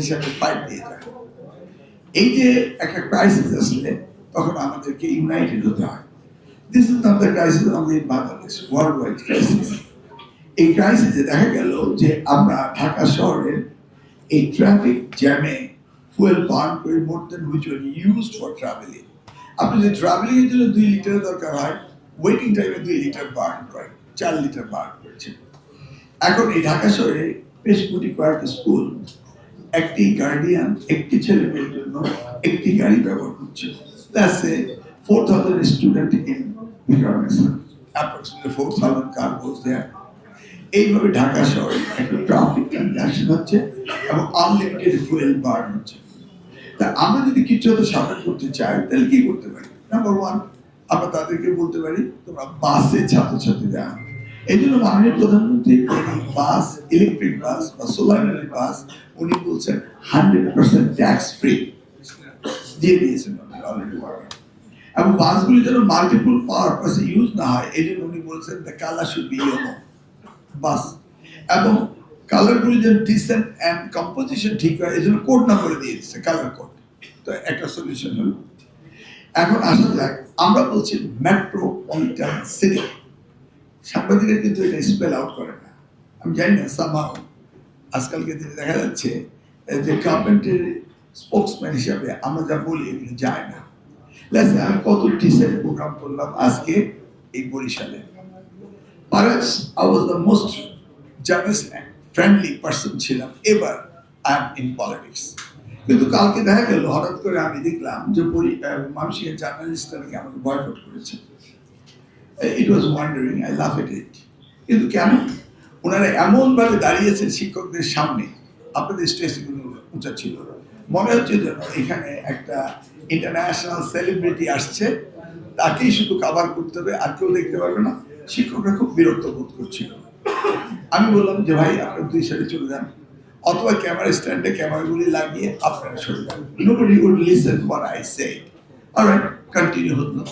হিসাবে ফাইট দিয়ে থাকে। এই যে একটা ক্রাইসিস আসলে তখন আমাদেরকে ইউনাইটেড হতে হয়। This is not the crisis only in Bangladesh, world wide crisis. এই ক্রাইসিসে দেখা গেল যে আমরা ঢাকা শহরের এই ট্রাফিক জ্যামে ফুয়েল বার্ন করি more then which were used for travelling. আপনি যদি ট্রাভেলিং এর জন্য 2 লিটারের দরকার হয়, ওয়েটিং টাইমে 2 লিটার বার্ন করেন, 4 লিটার বার্ন করছে। এখন এই ঢাকা শহরে বেশ কয়েকটি স্কুল একটি গার্ডিয়ান একটি ছেলে মেয়ের জন্য একটি গাড়ি ব্যবহার করছে। Let's say 4,000 student in Vietnam, approximately 4,000 car goes there. এইভাবে ঢাকা শহরে একটা ট্রাফিক কনজেশন হচ্ছে এবং আনলিমিটেড ফুয়েল বার্ন হচ্ছে। তা আমরা যদি কিছু একটা সাধন করতে চাই তাহলে কি করতে পারি? নাম্বার 1, আমরা তাদেরকে বলতে পারি তোমরা বাসে ছাত্রছাত্রীদের আনো। এই জন্য মাননীয় প্রধানমন্ত্রী বাস, ইলেকট্রিক বাস বা সোলার এনার্জি বাস উনি বলছেন 100% ট্যাক্স ফ্রি দিয়ে দিয়েছেন অলরেডি। এবং বাসগুলি যেন মাল্টিপল পারপাসে ইউজ না হয় এই জন্য উনি বলছেন the colour should be yellow bus, এবং কালারগুলি যেন ডিসেন্ট অ্যান্ড কম্পোজিশন ঠিক হয় এই জন্য কোড নাম্বারে দিয়ে দিচ্ছে, কালার কোড। তো একটা সলিউশন হলো। এখন আসা যাক, আমরা বলছি মেট্রোপলিটন সিটি। সাংবাদিকরা কিন্তু এটা স্পেল আউট করে না, আমি জানি না, সামহাউ আজকালকে দিনে দেখা যাচ্ছে যে গভর্নমেন্টের স্পোক্সম্যান হিসাবে আমরা যা বলি এগুলো যায় না। আমি কত ডিসেন্ট প্রোগ্রাম করলাম আজকে এই বরিশালে। Perhaps I was the most journalist friendly person ছিলাম এবার I am in politics. কিন্তু কালকে দেখা গেল হঠাৎ করে আমি দেখলাম যে মানুষের জার্নালিস্টরা নাকি আমাকে বয়কট করেছে। It was wondering, I laugh at it. কিন্তু কেন? ওনারা এমন ভাবে দাঁড়িয়েছেন শিক্ষকদের সামনে, আপনাদের স্টেজগুলো উঁচা ছিল, মনে হচ্ছে যেন এখানে একটা ইন্টারন্যাশনাল সেলিব্রিটি আসছে, তাকেই শুধু কভার করতে হবে, আর কেউ দেখতে পারবে না। শিক্ষকরা খুব বিরক্ত বোধ করছিল। আমি বললাম যে ভাই আপনারা 2 সাইডে চলে যান, অথবা ক্যামেরা স্ট্যান্ডে ক্যামেরাগুলি লাগিয়ে আপনারা সরে যান। Nobody would listen what I say. Alright, continue হলো।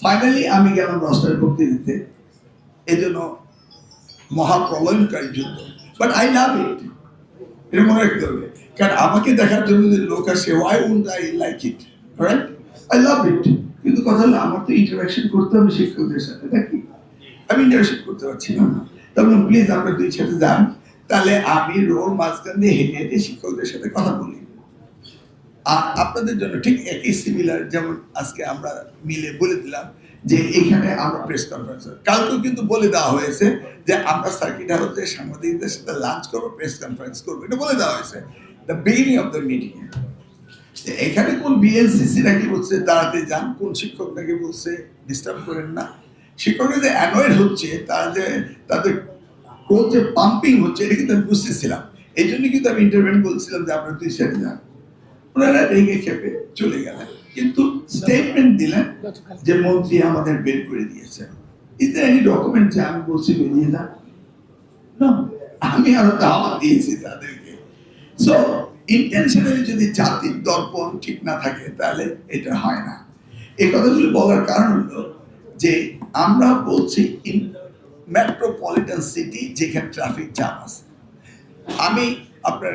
ফাইনালি আমি গেলাম রস্টার করতে দিতে, এই জন্য মহাপ্রলয়নকারী যুদ্ধ। বাট আই লাভ ইট, এটা মনে রাখতে হবে, কারণ আমাকে দেখার জন্য যে লোক আসে, why wouldn't I like it? Alright, I love it. কিন্তু কথা হলো আমার তো ইন্টারাকশন করতে হবে শিক্ষকদের সাথে, নাকি? আমি ইন্টারাকশন করতে পারছি না। তখন প্লিজ আমরা 2 সাথে যান, তাহলে আমি রোড মাঝখান দিয়ে হেঁটে হেঁটে শিক্ষকদের সাথে কথা বলি। আর আপনাদের জন্য ঠিক একই সিমিলার, যেমন আজকে আমরা মিলে বলে দিলাম যে এখানে আমরা প্রেস কনফারেন্স, কালকেও কিন্তু বলে দেওয়া হয়েছে যে আমরা সার্কিট হাউসে সাংবাদিকদের সাথে লাঞ্চ করবো, প্রেস কনফারেন্স করবো, এটা বলে দেওয়া হয়েছে the beginning of the meeting. এখানে কোন বিএনসিসি নাকি বলছে তাড়াতাড়ি যান, কোন শিক্ষক নাকি বলছে ডিস্টার্ব করেন না। শিক্ষকরা যে অ্যানয়েড হচ্ছে, তারা যে তাদের ক্রোধ যে পাম্পিং হচ্ছে, এটা কিন্তু আমি বুঝতেছিলাম। এই জন্য কিন্তু আমি ইন্টারভেন বলছিলাম যে আপনারা 2 সাইডে যান। ওনারা রেগে খেপে চলে গেলেন, কিন্তু স্টেটমেন্ট দিলেন যে মন্ত্রী আমাদের বের করে দিয়েছেন। ইজ দেয়ার এনি ডকুমেন্ট যে আমি বলছি বেরিয়ে যান? না, আমি আরো দাওয়াত দিয়েছি তাদেরকে। সো ইন্টেনশনালি যদি জাতির দর্পণ ঠিক না থাকে তাহলে এটা হয় না। এই কথাগুলো বলার কারণ হলো যে আমরা বলছি ইন মেট্রোপলিটন সিটি যেখানে ট্রাফিক জ্যাম আছে। আমি আপনার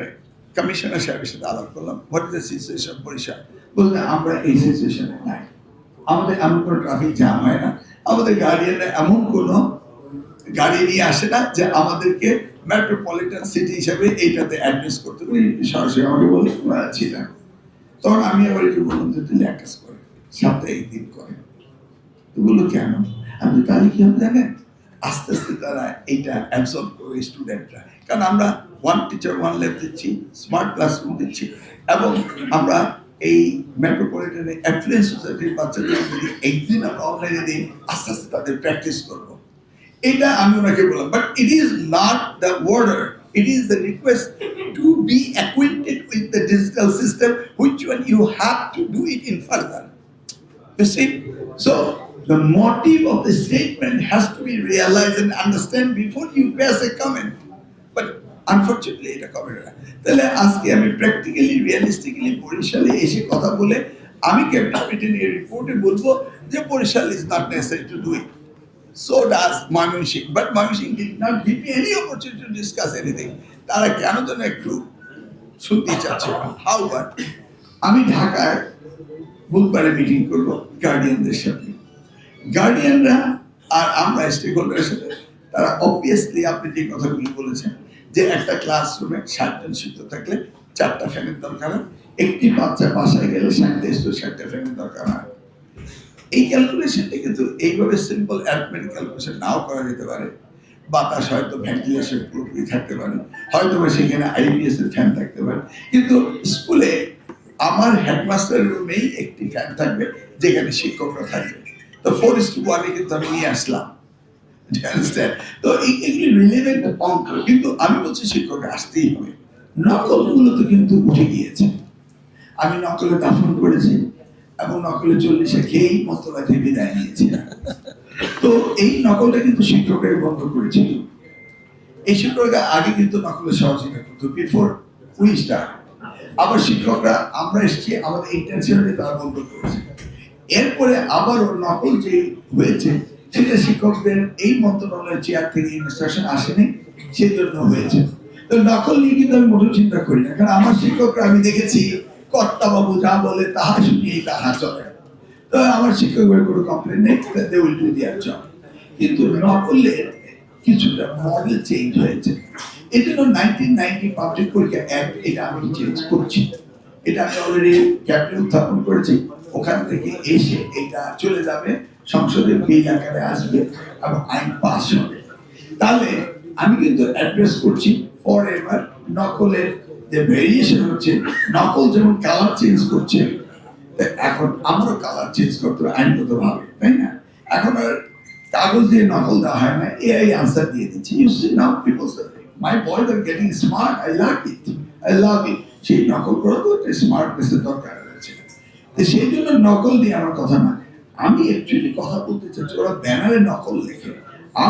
কমিশনার সাহেবের সাথে আলাপ করলাম, what is the situation Barishal. বলতে আমরা এই সিচুয়েশনে নাই, আমাদের এমন কোনো ট্রাফিক জ্যাম হয় না, আমাদের গার্ডিয়ানরা এমন কোনো গাড়ি নিয়ে আসে না যে আমাদেরকে মেট্রোপলিটন সিটি হিসাবে এইটাতে অ্যাড্রেস করতে পারি। সরাসরি আমাকে বলে ছিলেন। তখন আমি আবার একটু বললাম যে তুই এক কাজ করে, সপ্তাহে 1 দিন করে। তো বললো কেন? আমি তাহলে কি হবে জানেন, আস্তে আস্তে তারা এইটা অ্যাবজর্ব করবে স্টুডেন্টরা, কারণ আমরা 1 টিচার 1 ল্যাব দিচ্ছি, স্মার্ট ক্লাসরুম দিচ্ছি, এবং আমরা এই মেট্রোপলিটনে অ্যাফ্লুয়েন্স সোসাইটির বাচ্চাদের যদি 1 দিন আমরা অনলাইনে দিই, আস্তে আস্তে তাদের প্র্যাকটিস করবো। এটা আমি ওনাকে বললাম, but it is not the order, it is the request to be acquainted with the digital system, which one you have to do it in further. You see, so the motive of the statement has to be realized and understand before you pass a comment. But unfortunately, এটা করে না। তাহলে আজকে আমি practically realistically বরিশালে এসে কথা বলে আমি ক্যাপিটাল মিটিংয়ে রিপোর্টে বলবো যে Barishal is not necessary to do it. So does Mymensingh, but Mymensingh did not give me any opportunity to discuss anything. তারা কেন যেন একটু শুনতে চাচ্ছে হাউ বাট আমি ঢাকায় বুধবারে মিটিং করব গার্ডিয়ানদের সাথে। গার্ডিয়ানরা আর আমরা স্টেক হোল্ডারের সাথে তারা অবভিয়াসলি আপনি যে কথাগুলি বলেছেন যে একটা ক্লাসরুমে 60 জন শিক্ষক থাকলে 4টা ফ্যানের দরকার হয়, একটি বাচ্চা বাসায় গেলে 60টা ফ্যানের দরকার হয়। এই ক্যালকুলেশনটা কিন্তু এইভাবে সিম্পল অ্যারিথমেটিক ক্যালকুলেশন নাও করা যেতে পারে। বাতাস হয়তো ভেন্টিলেশন পুরোপুরি থাকতে পারে, হয়তো বা সেখানে আইবিএস এর ফ্যান থাকতে পারে, কিন্তু স্কুলে আমার হেডমাস্টারের রুমেই একটি ফ্যান থাকবে যেখানে শিক্ষকরা থাকবে। তো 4:1 কিন্তু আমি নিয়ে আসলাম। তো এগুলি রিলেভেন্ট অঙ্ক, কিন্তু আমি বলছি শিক্ষকরা আসতেই হবে। নকলগুলো তো কিন্তু উঠে গিয়েছে। আমি নকলে দাফন করেছি এবং নকলে 40 খেয়েই মতলাতে বিদায় নিয়েছি। তো এই নকলটা কিন্তু শিক্ষকরাই বন্ধ করেছিল। এই শিক্ষকরা আগে কিন্তু নকলের সহযোগিতা করতো বিফোর উই স্টার্ট। আবার শিক্ষকরা আমরা এসেছি আমাদের ইন্টেনশনে তারা বন্ধ করেছে। এরপরে আবারও নকল যে হয়েছে সেটা শিক্ষকদের এই মন্ত্রণালয়ের চেয়ার থেকে ইনস্ট্রাকশন আসেনি, সেই জন্য হয়েছে। তো নকল নিয়ে কিন্তু আমি মোটেও চিন্তা করি না, কারণ আমার শিক্ষকরা আমি দেখেছি কর্তা বাবু যা বলে তাহা শুনিয়েই তাহা চলে। তো আমার শিক্ষকদের কোনো কমপ্লেন নেই, they will do their job. কিন্তু নকলের কিছুটা মডেল চেঞ্জ হয়েছে। এই জন্য 1990 পাবলিক পরীক্ষা অ্যাক্ট এটা আমি চেঞ্জ করছি। এটা আমি অলরেডি ক্যাবিনেট উত্থাপন করেছি, ওখান থেকে এসে এটা চলে যাবে সংসদে, বিল আকারে আসবে এবং আইন পাস হবে। তাহলে আমি কিন্তু অ্যাড্রেস করছি ফর এভার নকলের যে ভেরিয়েশন হচ্ছে, নকল যেমন কালার চেঞ্জ করছে, এখন আমারও কালার চেঞ্জ করতে হবে আইনগত ভাবে, তাই না? এখন আর কাগজ দিয়ে নকল দেওয়া হয় না, এআই আনসার দিয়ে দিচ্ছে। You see now people say my boys are getting smart, I love it, I love it. সেই নকল করা তো একটা স্মার্টনেসের দরকার রয়েছে। তো সেই জন্য নকল দিয়ে আমার কথা না, আমি অ্যাকচুয়ালি কথা বলতে চাচ্ছি ওরা ব্যানারে নকল লেখে,